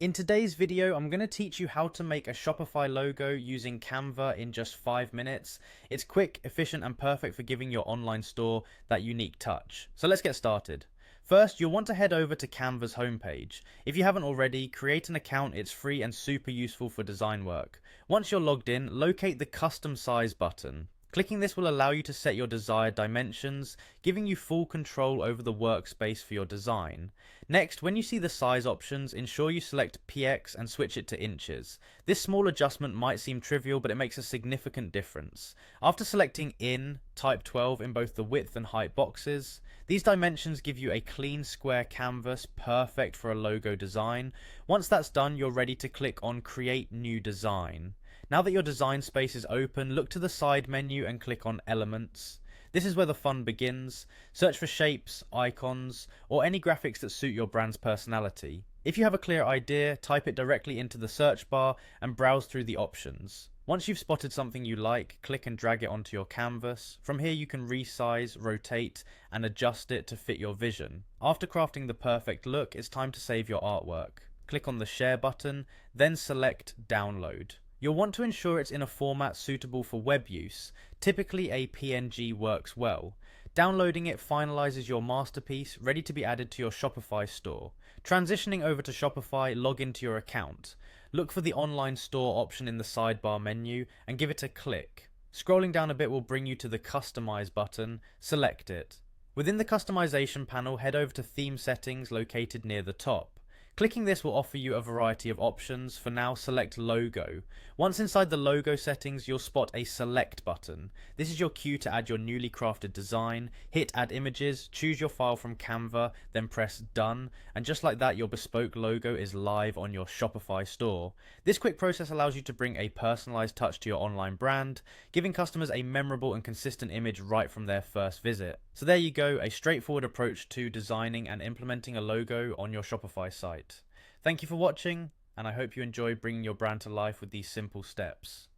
In today's video, I'm going to teach you how to make a Shopify logo using Canva in just 5 minutes. It's quick, efficient, and perfect for giving your online store that unique touch. So let's get started. First, you'll want to head over to Canva's homepage. If you haven't already, create an account. It's free and super useful for design work. Once you're logged in, locate the Custom Size button. Clicking this will allow you to set your desired dimensions, giving you full control over the workspace for your design. Next, when you see the size options, ensure you select PX and switch it to inches. This small adjustment might seem trivial, but it makes a significant difference. After selecting in, type 12 in both the width and height boxes. These dimensions give you a clean square canvas, perfect for a logo design. Once that's done, you're ready to click on Create New Design. Now that your design space is open, look to the side menu and click on Elements. This is where the fun begins. Search for shapes, icons, or any graphics that suit your brand's personality. If you have a clear idea, type it directly into the search bar and browse through the options. Once you've spotted something you like, click and drag it onto your canvas. From here you can resize, rotate, and adjust it to fit your vision. After crafting the perfect look, it's time to save your artwork. Click on the Share button, then select Download. You'll want to ensure it's in a format suitable for web use. Typically a PNG works well. Downloading it finalizes your masterpiece, ready to be added to your Shopify store. Transitioning over to Shopify, log into your account. Look for the online store option in the sidebar menu and give it a click. Scrolling down a bit will bring you to the Customize button. Select it. Within the customization panel, head over to Theme Settings located near the top. Clicking this will offer you a variety of options. For now, select Logo. Once inside the logo settings, you'll spot a Select button. This is your cue to add your newly crafted design. Hit Add Images, choose your file from Canva, then press Done, and just like that, your bespoke logo is live on your Shopify store. This quick process allows you to bring a personalized touch to your online brand, giving customers a memorable and consistent image right from their first visit. So there you go, a straightforward approach to designing and implementing a logo on your Shopify site. Thank you for watching, and I hope you enjoy bringing your brand to life with these simple steps.